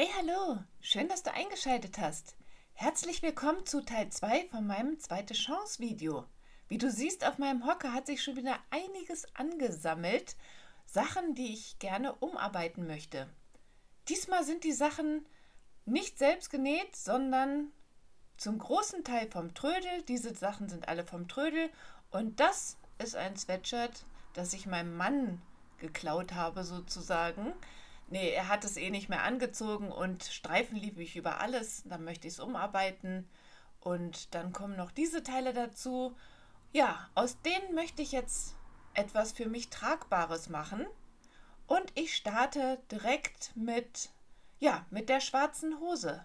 Hey, hallo! Schön, dass du eingeschaltet hast. Herzlich willkommen zu Teil 2 von meinem Zweite Chance Video. Wie du siehst, auf meinem Hocker hat sich schon wieder einiges angesammelt. Sachen, die ich gerne umarbeiten möchte. Diesmal sind die Sachen nicht selbst genäht, sondern zum großen Teil vom Trödel. Diese Sachen sind alle vom Trödel. Und das ist ein Sweatshirt, das ich meinem Mann geklaut habe sozusagen. Nee, er hat es eh nicht mehr angezogen und Streifen liebe ich über alles. Dann möchte ich es umarbeiten. Und dann kommen noch diese Teile dazu. Ja, aus denen möchte ich jetzt etwas für mich Tragbares machen. Und ich starte direkt mit der schwarzen Hose.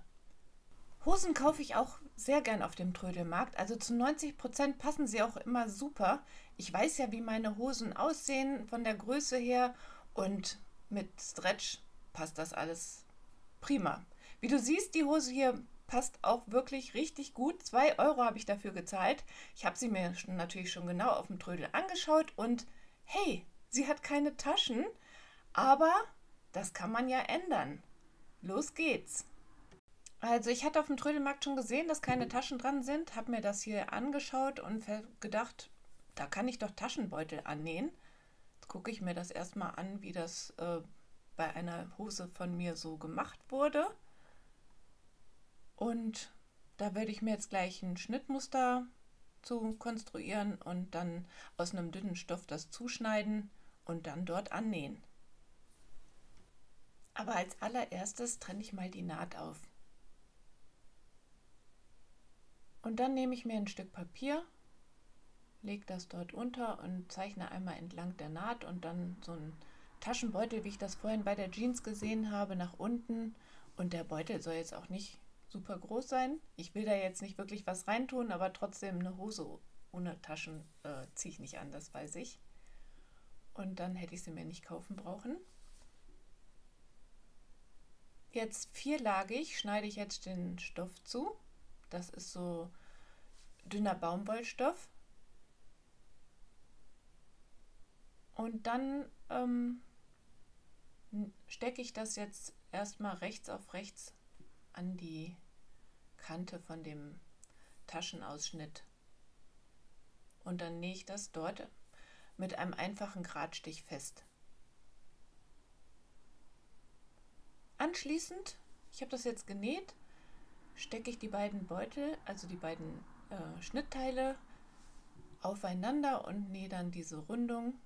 Hosen kaufe ich auch sehr gern auf dem Trödelmarkt. Also zu 90% passen sie auch immer super. Ich weiß ja, wie meine Hosen aussehen von der Größe her und mit Stretch passt das alles prima. Wie du siehst, die Hose hier passt auch wirklich richtig gut. 2 € habe ich dafür gezahlt. Ich habe sie mir natürlich schon genau auf dem Trödel angeschaut und hey, sie hat keine Taschen, aber das kann man ja ändern. Los geht's! Also ich hatte auf dem Trödelmarkt schon gesehen, dass keine Taschen dran sind, habe mir das hier angeschaut und gedacht, da kann ich doch Taschenbeutel annähen. Jetzt gucke ich mir das erstmal an, wie das bei einer Hose von mir so gemacht wurde. Und da werde ich mir jetzt gleich ein Schnittmuster zu konstruieren und dann aus einem dünnen Stoff das zuschneiden und dann dort annähen. Aber als allererstes trenne ich mal die Naht auf. Und dann nehme ich mir ein Stück Papier, lege das dort unter und zeichne einmal entlang der Naht und dann so einen Taschenbeutel, wie ich das vorhin bei der Jeans gesehen habe, nach unten. Und der Beutel soll jetzt auch nicht super groß sein. Ich will da jetzt nicht wirklich was reintun, aber trotzdem eine Hose ohne Taschen ziehe ich nicht an, das weiß ich. Und dann hätte ich sie mir nicht kaufen brauchen. Jetzt vierlagig schneide ich jetzt den Stoff zu. Das ist so dünner Baumwollstoff. Und dann stecke ich das jetzt erstmal rechts auf rechts an die Kante von dem Taschenausschnitt. Und dann nähe ich das dort mit einem einfachen Gradstich fest. Anschließend, ich habe das jetzt genäht, stecke ich die beiden Beutel, also die beiden Schnittteile aufeinander und nähe dann diese Rundung.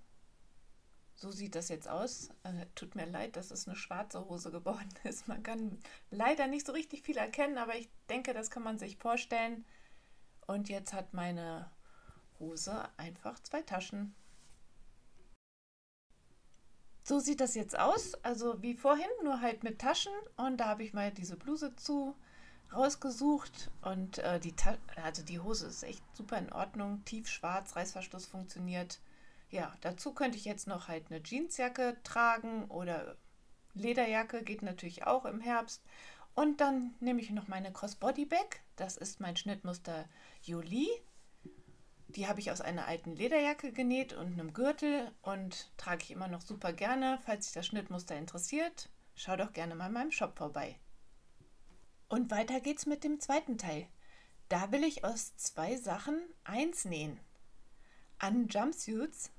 So sieht das jetzt aus. Tut mir leid, dass es eine schwarze Hose geworden ist. Man kann leider nicht so richtig viel erkennen, aber ich denke, das kann man sich vorstellen. Und jetzt hat meine Hose einfach 2 Taschen. So sieht das jetzt aus, also wie vorhin, nur halt mit Taschen. Und da habe ich mal diese Bluse rausgesucht und die Hose ist echt super in Ordnung, tiefschwarz, Reißverschluss funktioniert. Ja, dazu könnte ich jetzt noch halt eine Jeansjacke tragen oder Lederjacke, geht natürlich auch im Herbst. Und dann nehme ich noch meine Crossbody Bag, das ist mein Schnittmuster Jolie. Die habe ich aus einer alten Lederjacke genäht und einem Gürtel und trage ich immer noch super gerne. Falls dich das Schnittmuster interessiert, schau doch gerne mal in meinem Shop vorbei. Und weiter geht's mit dem zweiten Teil. Da will ich aus 2 Sachen eins nähen. An Jumpsuits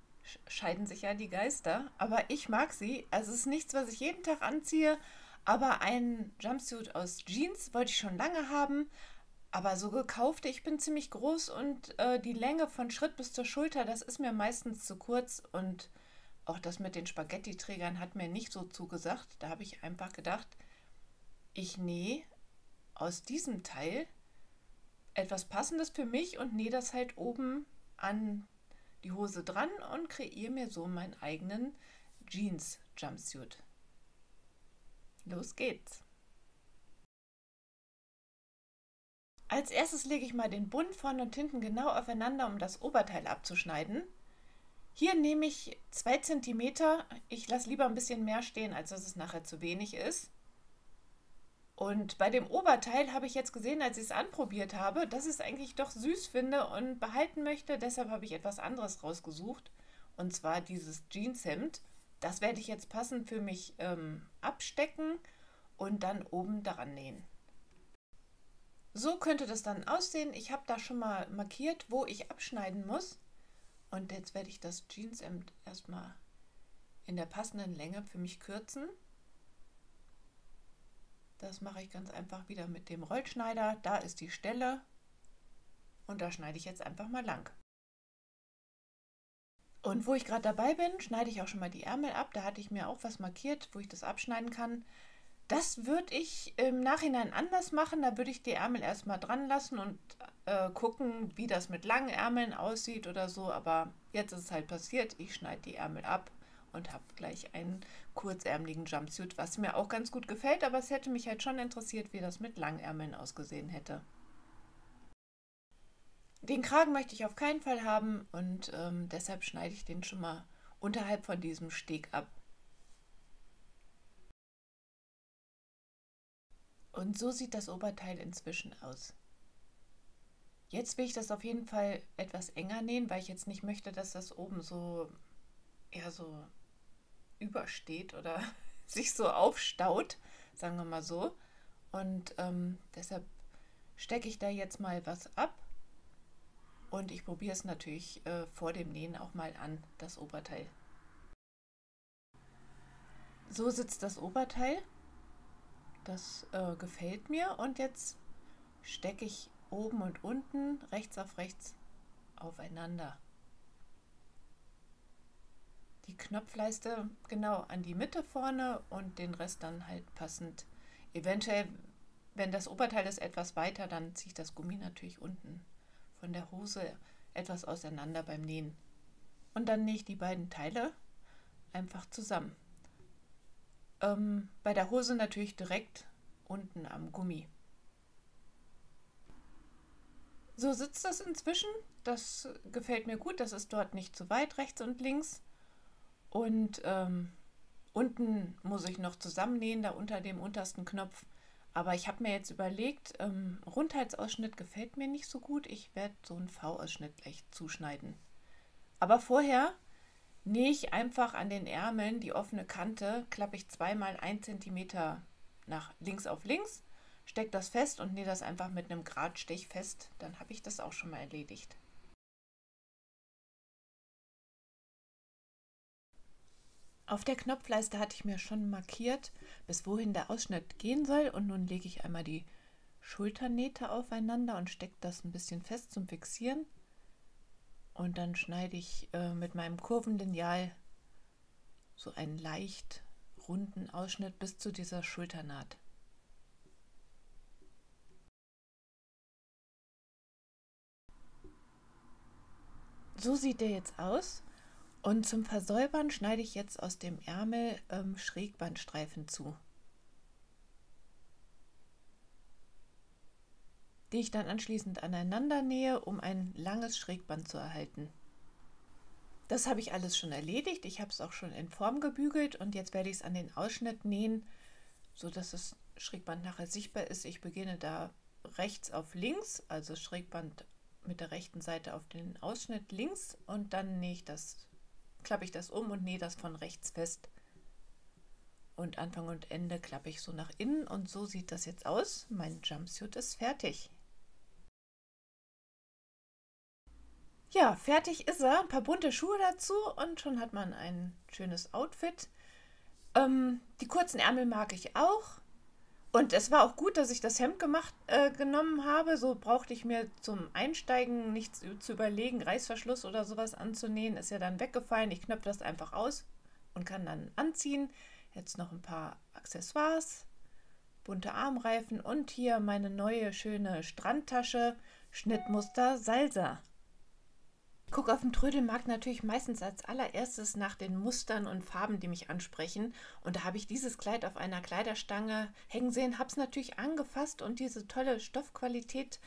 scheiden sich ja die Geister, aber ich mag sie. Also es ist nichts, was ich jeden Tag anziehe, aber ein Jumpsuit aus Jeans wollte ich schon lange haben. Aber so gekaufte, ich bin ziemlich groß und die Länge von Schritt bis zur Schulter, das ist mir meistens zu kurz und auch das mit den Spaghetti-Trägern hat mir nicht so zugesagt. Da habe ich einfach gedacht, ich nähe aus diesem Teil etwas Passendes für mich und nähe das halt oben an die Hose dran und kreiere mir so meinen eigenen Jeans-Jumpsuit. Los geht's! Als erstes lege ich mal den Bund vorne und hinten genau aufeinander, um das Oberteil abzuschneiden. Hier nehme ich 2 cm. Ich lasse lieber ein bisschen mehr stehen, als dass es nachher zu wenig ist. Und bei dem Oberteil habe ich jetzt gesehen, als ich es anprobiert habe, dass ich es eigentlich doch süß finde und behalten möchte. Deshalb habe ich etwas anderes rausgesucht. Und zwar dieses Jeanshemd. Das werde ich jetzt passend für mich abstecken und dann oben daran nähen. So könnte das dann aussehen. Ich habe da schon mal markiert, wo ich abschneiden muss. Und jetzt werde ich das Jeanshemd erstmal in der passenden Länge für mich kürzen. Das mache ich ganz einfach wieder mit dem Rollschneider. Da ist die Stelle und da schneide ich jetzt einfach mal lang. Und wo ich gerade dabei bin, schneide ich auch schon mal die Ärmel ab. Da hatte ich mir auch was markiert, wo ich das abschneiden kann. Das würde ich im Nachhinein anders machen. Da würde ich die Ärmel erstmal dran lassen und gucken, wie das mit langen Ärmeln aussieht oder so. Aber jetzt ist es halt passiert. Ich schneide die Ärmel ab und habe gleich einen kurzärmeligen Jumpsuit, was mir auch ganz gut gefällt. Aber es hätte mich halt schon interessiert, wie das mit langen Ärmeln ausgesehen hätte. Den Kragen möchte ich auf keinen Fall haben und deshalb schneide ich den schon mal unterhalb von diesem Steg ab. Und so sieht das Oberteil inzwischen aus. Jetzt will ich das auf jeden Fall etwas enger nähen, weil ich jetzt nicht möchte, dass das oben so eher so übersteht oder sich so aufstaut, sagen wir mal so. Und deshalb stecke ich da jetzt mal was ab. Und ich probiere es natürlich vor dem Nähen auch mal an, das Oberteil. So sitzt das Oberteil. Das gefällt mir und jetzt stecke ich oben und unten rechts auf rechts aufeinander. Die Knopfleiste genau an die Mitte vorne und den Rest dann halt passend. Eventuell, wenn das Oberteil ist etwas weiter, dann ziehe ich das Gummi natürlich unten von der Hose etwas auseinander beim Nähen. Und dann nähe ich die beiden Teile einfach zusammen. Bei der Hose natürlich direkt unten am Gummi. So sitzt das inzwischen. Das gefällt mir gut. Das ist dort nicht zu weit, rechts und links. Und unten muss ich noch zusammennähen, da unter dem untersten Knopf. Aber ich habe mir jetzt überlegt, Rundheitsausschnitt gefällt mir nicht so gut. Ich werde so einen V-Ausschnitt gleich zuschneiden. Aber vorher nähe ich einfach an den Ärmeln die offene Kante, klappe ich zweimal 1 cm nach links auf links, stecke das fest und nähe das einfach mit einem Gradstich fest. Dann habe ich das auch schon mal erledigt. Auf der Knopfleiste hatte ich mir schon markiert, bis wohin der Ausschnitt gehen soll. Und nun lege ich einmal die Schulternähte aufeinander und stecke das ein bisschen fest zum Fixieren. Und dann schneide ich mit meinem Kurvenlineal so einen leicht runden Ausschnitt bis zu dieser Schulternaht. So sieht der jetzt aus. Und zum Versäubern schneide ich jetzt aus dem Ärmel Schrägbandstreifen zu, die ich dann anschließend aneinander nähe, um ein langes Schrägband zu erhalten. Das habe ich alles schon erledigt. Ich habe es auch schon in Form gebügelt und jetzt werde ich es an den Ausschnitt nähen, sodass das Schrägband nachher sichtbar ist. Ich beginne da rechts auf links, also Schrägband mit der rechten Seite auf den Ausschnitt links und dann klappe ich das um und nähe das von rechts fest. Und Anfang und Ende klappe ich so nach innen und so sieht das jetzt aus. Mein Jumpsuit ist fertig. Ja, fertig ist er. Ein paar bunte Schuhe dazu und schon hat man ein schönes Outfit. Die kurzen Ärmel mag ich auch. Und es war auch gut, dass ich das Hemd genommen habe. So brauchte ich mir zum Einsteigen nichts zu überlegen, Reißverschluss oder sowas anzunähen. Ist ja dann weggefallen. Ich knöpfe das einfach aus und kann dann anziehen. Jetzt noch ein paar Accessoires, bunte Armreifen und hier meine neue schöne Strandtasche, Schnittmuster Salsa. Ich gucke auf dem Trödelmarkt natürlich meistens als allererstes nach den Mustern und Farben, die mich ansprechen. Und da habe ich dieses Kleid auf einer Kleiderstange hängen sehen, habe es natürlich angefasst und diese tolle Stoffqualität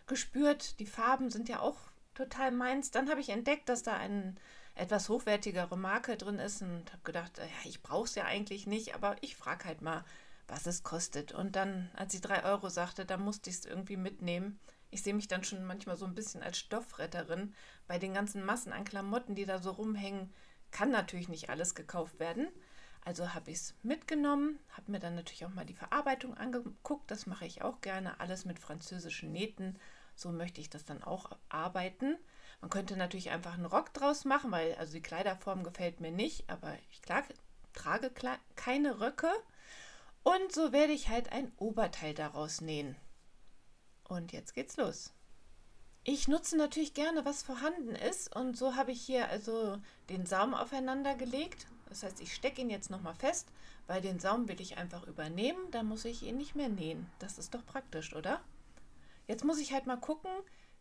gespürt. Die Farben sind ja auch total meins. Dann habe ich entdeckt, dass da eine etwas hochwertigere Marke drin ist und habe gedacht, ja, ich brauche es ja eigentlich nicht, aber ich frage halt mal, was es kostet. Und dann, als sie 3 Euro sagte, da musste ich es irgendwie mitnehmen. Ich sehe mich dann schon manchmal so ein bisschen als Stoffretterin. Bei den ganzen Massen an Klamotten, die da so rumhängen, kann natürlich nicht alles gekauft werden. Also habe ich es mitgenommen, habe mir dann natürlich auch mal die Verarbeitung angeguckt. Das mache ich auch gerne, alles mit französischen Nähten. So möchte ich das dann auch arbeiten. Man könnte natürlich einfach einen Rock draus machen, weil also die Kleiderform gefällt mir nicht, aber ich trage keine Röcke. Und so werde ich halt ein Oberteil daraus nähen. Und jetzt geht's los. Ich nutze natürlich gerne, was vorhanden ist, und so habe ich hier also den Saum aufeinander gelegt. Das heißt, ich stecke ihn jetzt nochmal fest, weil den Saum will ich einfach übernehmen, dann muss ich ihn nicht mehr nähen. Das ist doch praktisch, oder? Jetzt muss ich halt mal gucken,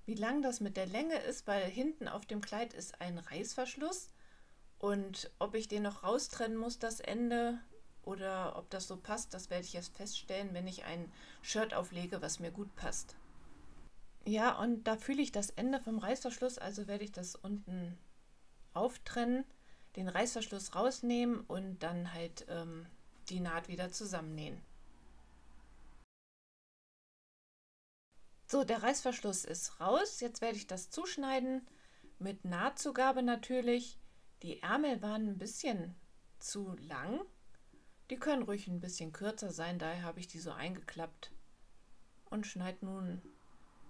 wie lang das mit der Länge ist, weil hinten auf dem Kleid ist ein Reißverschluss, und ob ich den noch raustrennen muss, das Ende, oder ob das so passt, das werde ich erst feststellen, wenn ich ein Shirt auflege, was mir gut passt. Ja, und da fühle ich das Ende vom Reißverschluss, also werde ich das unten auftrennen, den Reißverschluss rausnehmen und dann halt die Naht wieder zusammennähen. So, der Reißverschluss ist raus. Jetzt werde ich das zuschneiden, mit Nahtzugabe natürlich. Die Ärmel waren ein bisschen zu lang. Die können ruhig ein bisschen kürzer sein, daher habe ich die so eingeklappt und schneide nun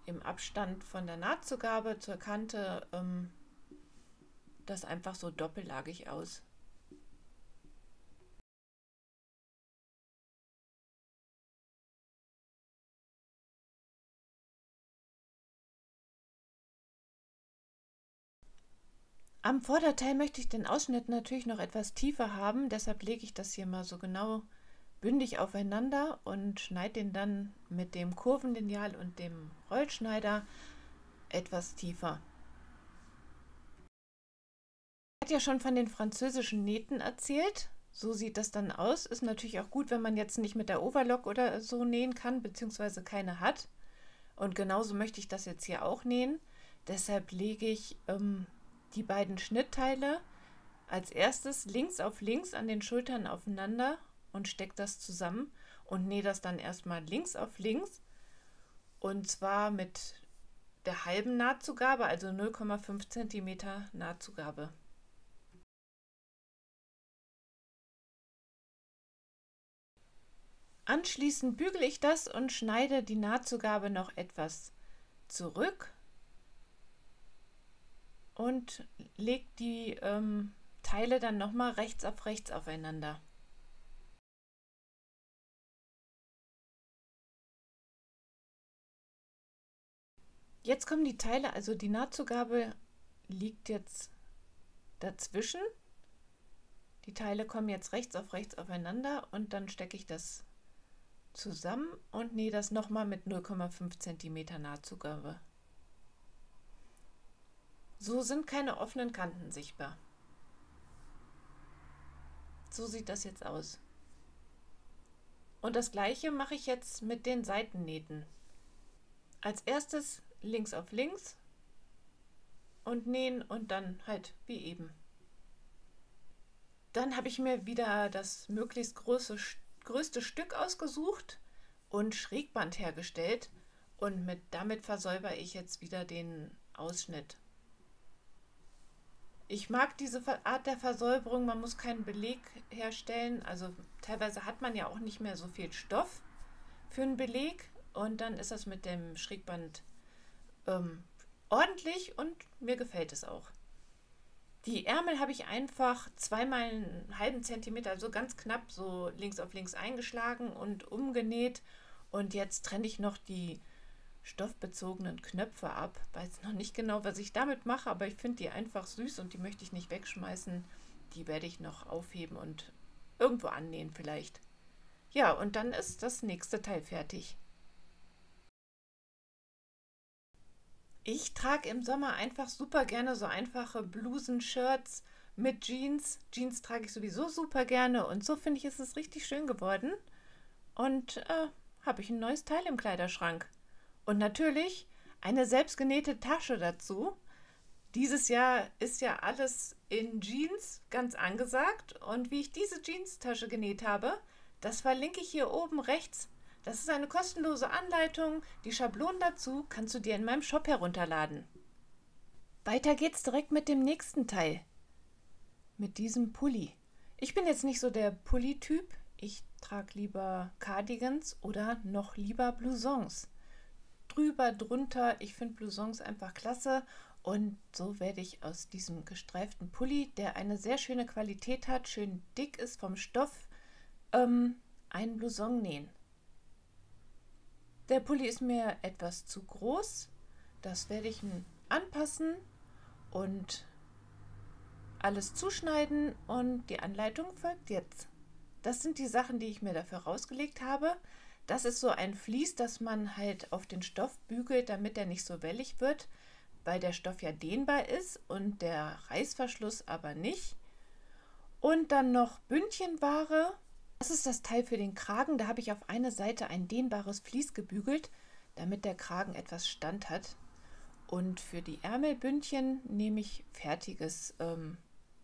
im Abstand von der Nahtzugabe zur Kante das einfach so doppellagig aus. Am Vorderteil möchte ich den Ausschnitt natürlich noch etwas tiefer haben, deshalb lege ich das hier mal so genau bündig aufeinander und schneide den dann mit dem Kurvenlineal und dem Rollschneider etwas tiefer. Ich hatte ja schon von den französischen Nähten erzählt. So sieht das dann aus. Ist natürlich auch gut, wenn man jetzt nicht mit der Overlock oder so nähen kann, beziehungsweise keine hat. Und genauso möchte ich das jetzt hier auch nähen. Deshalb lege ich die beiden Schnittteile als erstes links auf links an den Schultern aufeinander und stecke das zusammen und nähe das dann erstmal links auf links, und zwar mit der halben Nahtzugabe, also 0,5 cm Nahtzugabe. Anschließend bügele ich das und schneide die Nahtzugabe noch etwas zurück und lege die Teile dann nochmal rechts auf rechts aufeinander. Jetzt kommen die Teile, also die Nahtzugabe liegt jetzt dazwischen. Die Teile kommen jetzt rechts auf rechts aufeinander und dann stecke ich das zusammen und nähe das nochmal mit 0,5 cm Nahtzugabe. So sind keine offenen Kanten sichtbar. So sieht das jetzt aus. Und das gleiche mache ich jetzt mit den Seitennähten. Als erstes links auf links und nähen und dann halt wie eben. Dann habe ich mir wieder das möglichst größte Stück ausgesucht und Schrägband hergestellt, und damit versäubere ich jetzt wieder den Ausschnitt. Ich mag diese Art der Versäuberung, man muss keinen Beleg herstellen, also teilweise hat man ja auch nicht mehr so viel Stoff für einen Beleg, und dann ist das mit dem Schrägband ordentlich und mir gefällt es auch. Die Ärmel habe ich einfach zweimal einen halben Zentimeter, also ganz knapp so links auf links eingeschlagen und umgenäht, und jetzt trenne ich noch die stoffbezogenen Knöpfe ab. Weiß noch nicht genau, was ich damit mache, aber ich finde die einfach süß und die möchte ich nicht wegschmeißen. Die werde ich noch aufheben und irgendwo annähen vielleicht. Ja, und dann ist das nächste Teil fertig. Ich trage im Sommer einfach super gerne so einfache Blusen, Shirts mit Jeans. Jeans trage ich sowieso super gerne, und so finde ich, ist es richtig schön geworden. Und habe ich ein neues Teil im Kleiderschrank. Und natürlich eine selbstgenähte Tasche dazu. Dieses Jahr ist ja alles in Jeans ganz angesagt, und wie ich diese Jeans-Tasche genäht habe, das verlinke ich hier oben rechts. Das ist eine kostenlose Anleitung. Die Schablonen dazu kannst du dir in meinem Shop herunterladen. Weiter geht's direkt mit dem nächsten Teil. Mit diesem Pulli. Ich bin jetzt nicht so der Pulli-Typ. Ich trage lieber Cardigans oder noch lieber Blousons. Drüber, drunter, ich finde Blousons einfach klasse. Und so werde ich aus diesem gestreiften Pulli, der eine sehr schöne Qualität hat, schön dick ist vom Stoff, einen Blouson nähen. Der Pulli ist mir etwas zu groß. Das werde ich anpassen und alles zuschneiden und die Anleitung folgt jetzt. Das sind die Sachen, die ich mir dafür rausgelegt habe. Das ist so ein Vlies, das man halt auf den Stoff bügelt, damit er nicht so wellig wird, weil der Stoff ja dehnbar ist und der Reißverschluss aber nicht. Und dann noch Bündchenware. Das ist das Teil für den Kragen. Da habe ich auf eine Seite ein dehnbares Vlies gebügelt, damit der Kragen etwas Stand hat. Und für die Ärmelbündchen nehme ich fertiges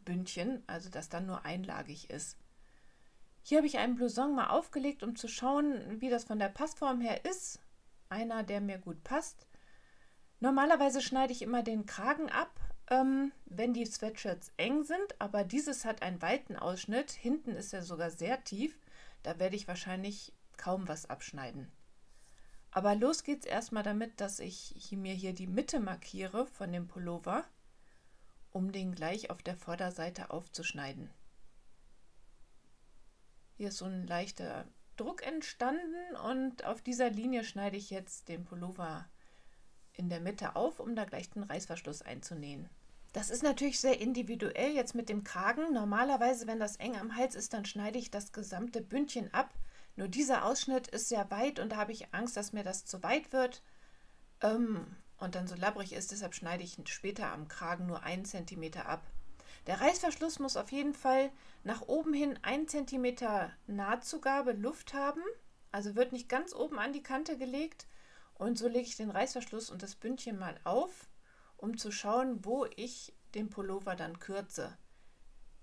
Bündchen, also das dann nur einlagig ist. Hier habe ich einen Blouson mal aufgelegt, um zu schauen, wie das von der Passform her ist. Einer, der mir gut passt. Normalerweise schneide ich immer den Kragen ab, wenn die Sweatshirts eng sind, aber dieses hat einen weiten Ausschnitt. Hinten ist er sogar sehr tief. Da werde ich wahrscheinlich kaum was abschneiden. Aber los geht's erstmal damit, dass ich mir hier die Mitte markiere von dem Pullover, um den gleich auf der Vorderseite aufzuschneiden. Hier ist so ein leichter Druck entstanden und auf dieser Linie schneide ich jetzt den Pullover in der Mitte auf, um da gleich den Reißverschluss einzunähen. Das ist natürlich sehr individuell jetzt mit dem Kragen. Normalerweise, wenn das eng am Hals ist, dann schneide ich das gesamte Bündchen ab. Nur dieser Ausschnitt ist sehr weit und da habe ich Angst, dass mir das zu weit wird und dann so labbrig ist. Deshalb schneide ich später am Kragen nur 1 cm ab. Der Reißverschluss muss auf jeden Fall nach oben hin 1 cm Nahtzugabe Luft haben. Also wird nicht ganz oben an die Kante gelegt. Und so lege ich den Reißverschluss und das Bündchen mal auf, um zu schauen, wo ich den Pullover dann kürze.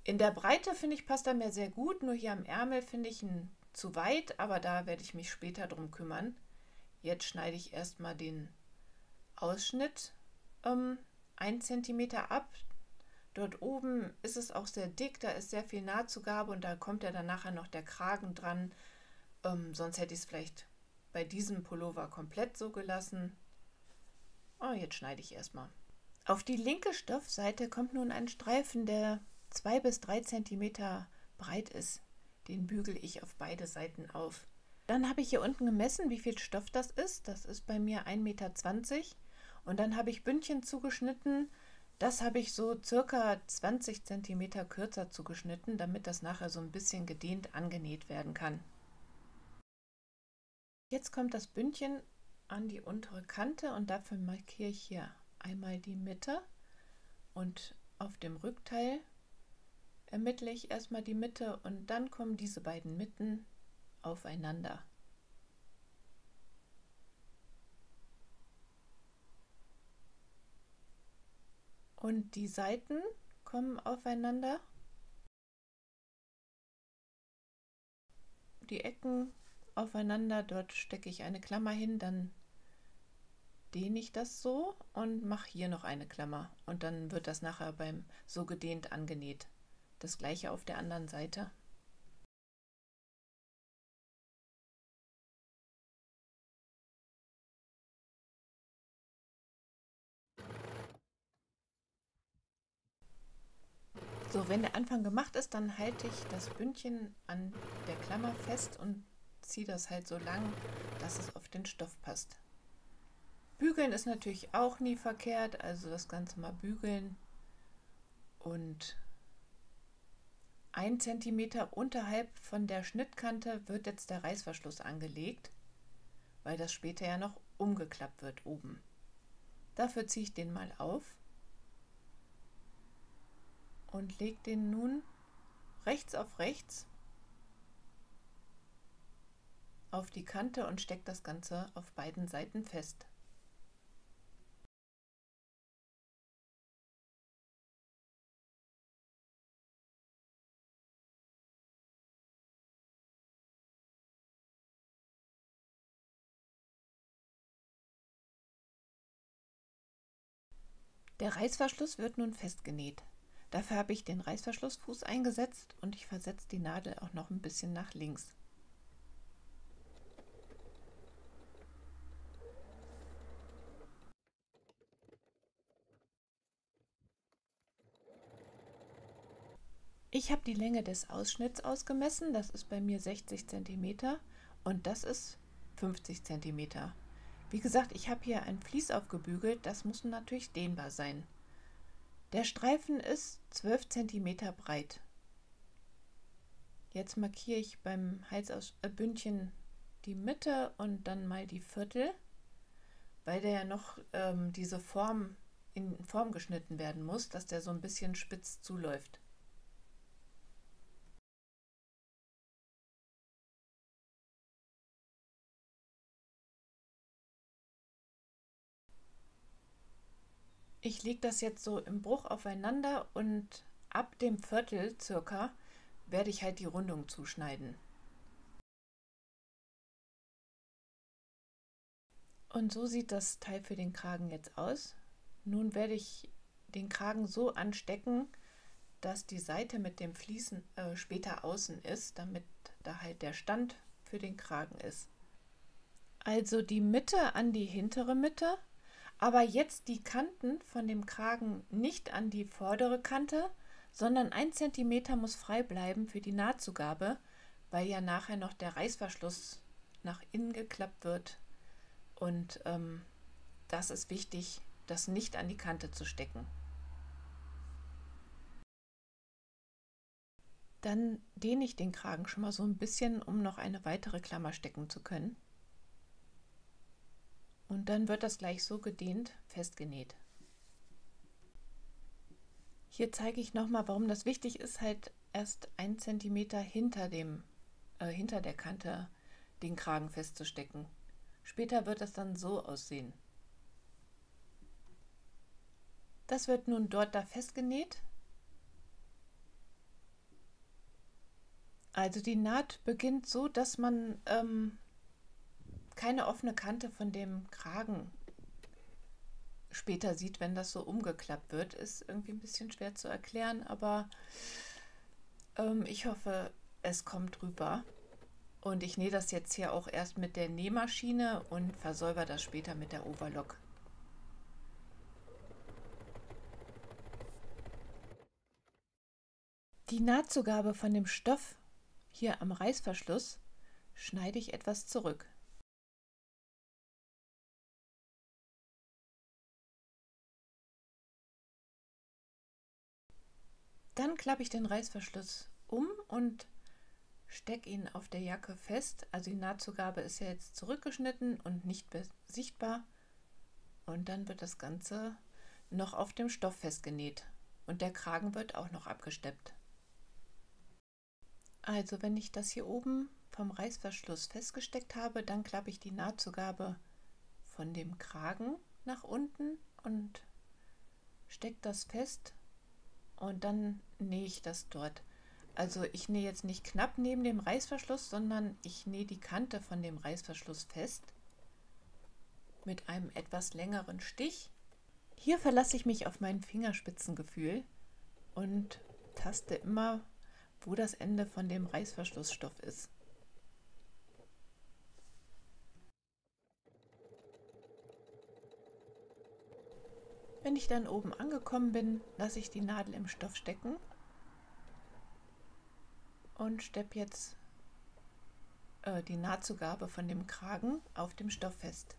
In der Breite, finde ich, passt er mir sehr gut. Nur hier am Ärmel finde ich ihn zu weit, aber da werde ich mich später drum kümmern. Jetzt schneide ich erstmal den Ausschnitt 1 cm ab. Dort oben ist es auch sehr dick, da ist sehr viel Nahtzugabe und da kommt ja dann nachher noch der Kragen dran. Sonst hätte ich es vielleicht bei diesem Pullover komplett so gelassen. Oh, jetzt schneide ich erstmal. Auf die linke Stoffseite kommt nun ein Streifen, der 2 bis 3 cm breit ist. Den bügele ich auf beide Seiten auf. Dann habe ich hier unten gemessen, wie viel Stoff das ist. Das ist bei mir 1,20 Meter. Und dann habe ich Bündchen zugeschnitten. Das habe ich so circa 20 cm kürzer zugeschnitten, damit das nachher so ein bisschen gedehnt angenäht werden kann. Jetzt kommt das Bündchen an die untere Kante und dafür markiere ich hier einmal die Mitte und auf dem Rückteil ermittle ich erstmal die Mitte und dann kommen diese beiden Mitten aufeinander. Und die Seiten kommen aufeinander. Die Ecken aufeinander, dort stecke ich eine Klammer hin, dann dehne ich das so und mache hier noch eine Klammer und dann wird das nachher beim so gedehnt angenäht. Das gleiche auf der anderen Seite. So, wenn der Anfang gemacht ist, dann halte ich das Bündchen an der Klammer fest und ziehe das halt so lang, dass es auf den Stoff passt. Bügeln ist natürlich auch nie verkehrt, also das Ganze mal bügeln und 1 cm unterhalb von der Schnittkante wird jetzt der Reißverschluss angelegt, weil das später ja noch umgeklappt wird oben. Dafür ziehe ich den mal auf und lege den nun rechts auf rechts auf die Kante und stecke das Ganze auf beiden Seiten fest. Der Reißverschluss wird nun festgenäht. Dafür habe ich den Reißverschlussfuß eingesetzt und ich versetze die Nadel auch noch ein bisschen nach links. Ich habe die Länge des Ausschnitts ausgemessen, das ist bei mir 60 cm und das ist 50 cm. Wie gesagt, ich habe hier ein Vlies aufgebügelt, das muss natürlich dehnbar sein. Der Streifen ist 12 cm breit. Jetzt markiere ich beim Halsbündchen die Mitte und dann mal die Viertel, weil der ja noch diese Form in Form geschnitten werden muss, dass der so ein bisschen spitz zuläuft. Ich lege das jetzt so im Bruch aufeinander und ab dem Viertel circa werde ich halt die Rundung zuschneiden. Und so sieht das Teil für den Kragen jetzt aus. Nun werde ich den Kragen so anstecken, dass die Seite mit dem Vlies später außen ist, damit da halt der Stand für den Kragen ist. Also die Mitte an die hintere Mitte, aber jetzt die Kanten von dem Kragen nicht an die vordere Kante, sondern 1 cm muss frei bleiben für die Nahtzugabe, weil ja nachher noch der Reißverschluss nach innen geklappt wird. Und das ist wichtig, das nicht an die Kante zu stecken. Dann dehne ich den Kragen schon mal so ein bisschen, um noch eine weitere Klammer stecken zu können. Und dann wird das gleich so gedehnt festgenäht. Hier zeige ich nochmal, warum das wichtig ist, halt erst 1 cm hinter der Kante den Kragen festzustecken. Später wird das dann so aussehen. Das wird nun dort da festgenäht. Also die Naht beginnt so, dass man keine offene Kante von dem Kragen später sieht, wenn das so umgeklappt wird. Ist irgendwie ein bisschen schwer zu erklären, aber ich hoffe, es kommt rüber. Und ich nähe das jetzt hier auch erst mit der Nähmaschine und versäubere das später mit der Overlock. Die Nahtzugabe von dem Stoff hier am Reißverschluss schneide ich etwas zurück. Dann klappe ich den Reißverschluss um und stecke ihn auf der Jacke fest. Also die Nahtzugabe ist ja jetzt zurückgeschnitten und nicht sichtbar. Und dann wird das Ganze noch auf dem Stoff festgenäht. Und der Kragen wird auch noch abgesteppt. Also wenn ich das hier oben vom Reißverschluss festgesteckt habe, dann klappe ich die Nahtzugabe von dem Kragen nach unten und stecke das fest und dann nähe ich das dort. Also ich nähe jetzt nicht knapp neben dem Reißverschluss, sondern ich nähe die Kante von dem Reißverschluss fest mit einem etwas längeren Stich. Hier verlasse ich mich auf mein Fingerspitzengefühl und taste immer, wo das Ende von dem Reißverschlussstoff ist. Wenn ich dann oben angekommen bin, lasse ich die Nadel im Stoff stecken und steppe jetzt die Nahtzugabe von dem Kragen auf dem Stoff fest.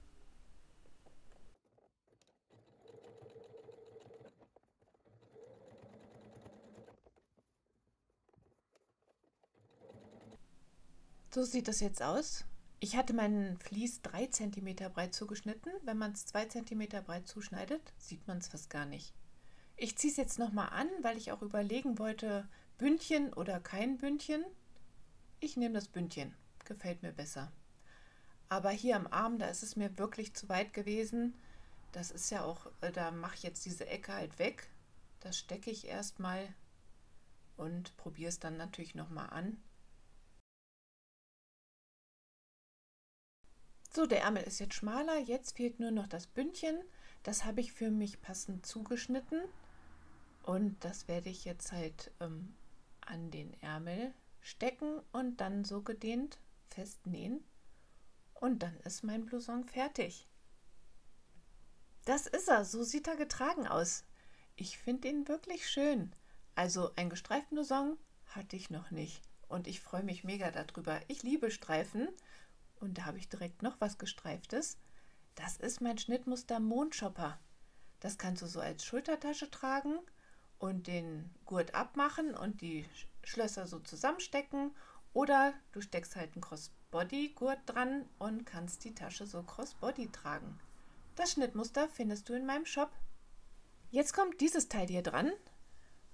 So sieht das jetzt aus. Ich hatte meinen Vlies 3 cm breit zugeschnitten. Wenn man es 2 cm breit zuschneidet, sieht man es fast gar nicht. Ich ziehe es jetzt nochmal an, weil ich auch überlegen wollte, Bündchen oder kein Bündchen. Ich nehme das Bündchen, gefällt mir besser. Aber hier am Arm, da ist es mir wirklich zu weit gewesen. Das ist ja auch, da mache ich jetzt diese Ecke halt weg. Das stecke ich erstmal und probiere es dann natürlich nochmal an. So, der Ärmel ist jetzt schmaler, jetzt fehlt nur noch das Bündchen. Das habe ich für mich passend zugeschnitten Und das werde ich jetzt halt an den Ärmel stecken und dann so gedehnt festnähen. Und dann ist mein Blouson fertig. Das ist er, so sieht er getragen aus. Ich finde ihn wirklich schön. Also einen gestreiften Blouson hatte ich noch nicht. Und ich freue mich mega darüber. Ich liebe Streifen. Und da habe ich direkt noch was Gestreiftes. Das ist mein Schnittmuster Mondshopper. Das kannst du so als Schultertasche tragen und den Gurt abmachen und die Schlösser so zusammenstecken. Oder du steckst halt einen Crossbody-Gurt dran und kannst die Tasche so Crossbody tragen. Das Schnittmuster findest du in meinem Shop. Jetzt kommt dieses Teil hier dran.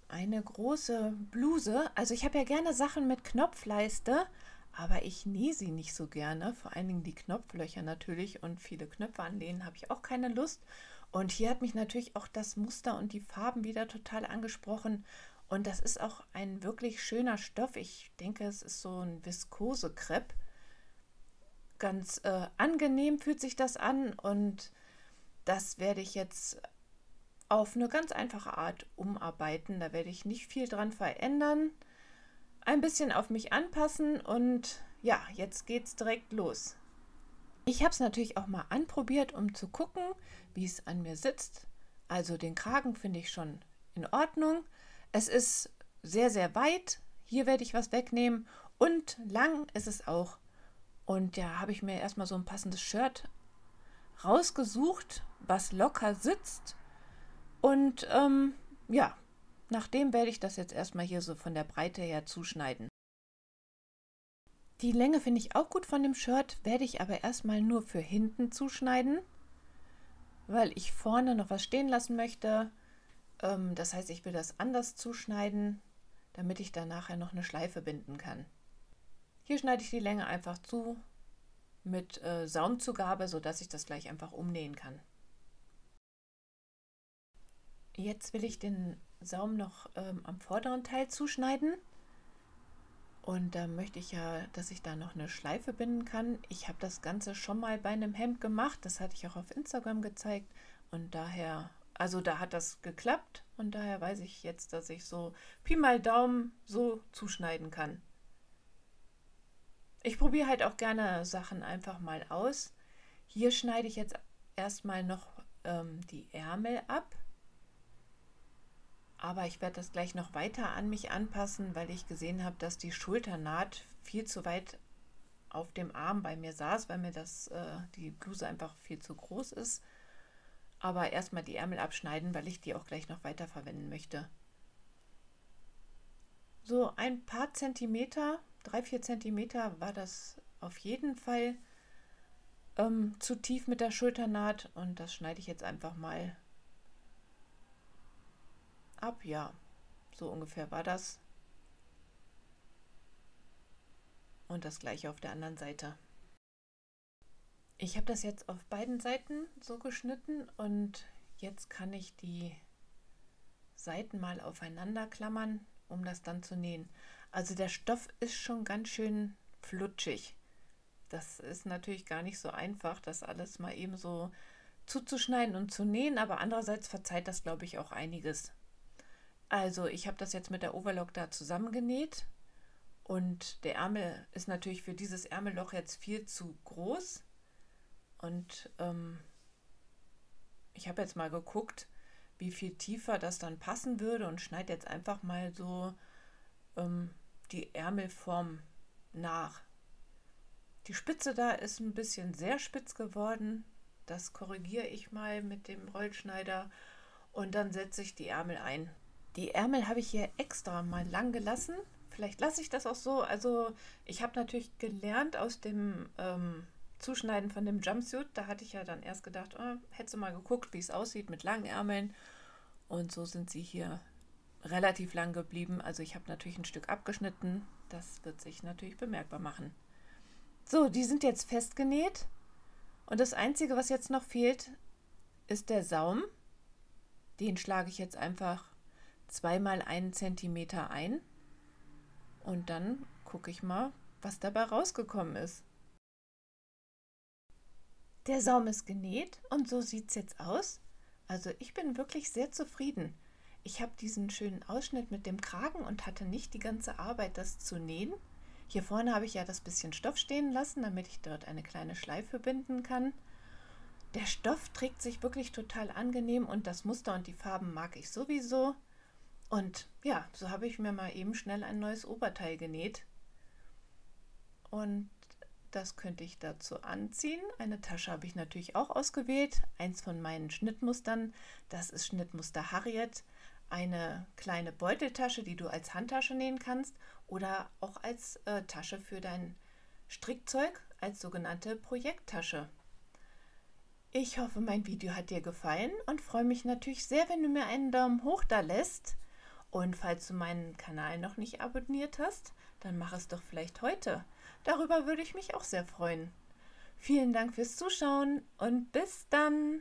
Eine große Bluse. Also ich habe ja gerne Sachen mit Knopfleiste, aber ich nähe sie nicht so gerne. Vor allen Dingen die Knopflöcher natürlich und viele Knöpfe anlehnen habe ich auch keine Lust. Und hier hat mich natürlich auch das Muster und die Farben wieder total angesprochen. Und das ist auch ein wirklich schöner Stoff. Ich denke, es ist so ein Viskose-Crepe. Ganz angenehm fühlt sich das an und das werde ich jetzt auf eine ganz einfache Art umarbeiten. Da werde ich nicht viel dran verändern. Ein bisschen auf mich anpassen und ja, jetzt geht's direkt los. Ich habe es natürlich auch mal anprobiert, um zu gucken, wie es an mir sitzt. Also den Kragen finde ich schon in Ordnung. Es ist sehr, sehr weit. Hier werde ich was wegnehmen und lang ist es auch. Und ja, habe ich mir erstmal so ein passendes Shirt rausgesucht, was locker sitzt. Und ja, nach dem werde ich das jetzt erstmal hier so von der Breite her zuschneiden. Die Länge finde ich auch gut von dem Shirt, werde ich aber erstmal nur für hinten zuschneiden, weil ich vorne noch was stehen lassen möchte. Das heißt, ich will das anders zuschneiden, damit ich da nachher noch eine Schleife binden kann. Hier schneide ich die Länge einfach zu mit Saumzugabe, sodass ich das gleich einfach umnähen kann. Jetzt will ich den Saum noch am vorderen Teil zuschneiden. Und da möchte ich ja, dass ich da noch eine Schleife binden kann. Ich habe das Ganze schon mal bei einem Hemd gemacht. Das hatte ich auch auf Instagram gezeigt. Und daher, also da hat das geklappt. Und daher weiß ich jetzt, dass ich so Pi mal Daumen so zuschneiden kann. Ich probiere halt auch gerne Sachen einfach mal aus. Hier schneide ich jetzt erstmal noch die Ärmel ab. Aber ich werde das gleich noch weiter an mich anpassen, weil ich gesehen habe, dass die Schulternaht viel zu weit auf dem Arm bei mir saß, weil mir die Bluse einfach viel zu groß ist. Aber erstmal die Ärmel abschneiden, weil ich die auch gleich noch weiter verwenden möchte. So ein paar Zentimeter, 3-4 Zentimeter war das auf jeden Fall zu tief mit der Schulternaht und das schneide ich jetzt einfach mal ab, ja, so ungefähr war das. Und das gleiche auf der anderen Seite. Ich habe das jetzt auf beiden Seiten so geschnitten und jetzt kann ich die Seiten mal aufeinander klammern, um das dann zu nähen. Also der Stoff ist schon ganz schön flutschig. Das ist natürlich gar nicht so einfach, das alles mal eben so zuzuschneiden und zu nähen, aber andererseits verzeiht das, glaube ich, auch einiges. Also ich habe das jetzt mit der Overlock da zusammengenäht und der Ärmel ist natürlich für dieses Ärmelloch jetzt viel zu groß und ich habe jetzt mal geguckt, wie viel tiefer das dann passen würde und schneide jetzt einfach mal so die Ärmelform nach. Die Spitze da ist ein bisschen sehr spitz geworden, das korrigiere ich mal mit dem Rollschneider und dann setze ich die Ärmel ein. Die Ärmel habe ich hier extra mal lang gelassen. Vielleicht lasse ich das auch so. Also ich habe natürlich gelernt aus dem Zuschneiden von dem Jumpsuit. Da hatte ich ja dann erst gedacht, oh, hättest du mal geguckt, wie es aussieht mit langen Ärmeln. Und so sind sie hier relativ lang geblieben. Also ich habe natürlich ein Stück abgeschnitten. Das wird sich natürlich bemerkbar machen. So, die sind jetzt festgenäht. Und das Einzige, was jetzt noch fehlt, ist der Saum. Den schlage ich jetzt einfach 2 mal 1 Zentimeter ein und dann gucke ich mal, was dabei rausgekommen ist. Der Saum ist genäht und so sieht es jetzt aus. Also ich bin wirklich sehr zufrieden. Ich habe diesen schönen Ausschnitt mit dem Kragen und hatte nicht die ganze Arbeit, das zu nähen. Hier vorne habe ich ja das bisschen Stoff stehen lassen, damit ich dort eine kleine Schleife binden kann. Der Stoff trägt sich wirklich total angenehm und das Muster und die Farben mag ich sowieso. Und ja, so habe ich mir mal eben schnell ein neues Oberteil genäht. Und das könnte ich dazu anziehen. Eine Tasche habe ich natürlich auch ausgewählt. Eins von meinen Schnittmustern, das ist Schnittmuster Harriet. Eine kleine Beuteltasche, die du als Handtasche nähen kannst oder auch als Tasche für dein Strickzeug, als sogenannte Projekttasche. Ich hoffe, mein Video hat dir gefallen und freue mich natürlich sehr, wenn du mir einen Daumen hoch da lässt. Und falls du meinen Kanal noch nicht abonniert hast, dann mach es doch vielleicht heute. Darüber würde ich mich auch sehr freuen. Vielen Dank fürs Zuschauen und bis dann!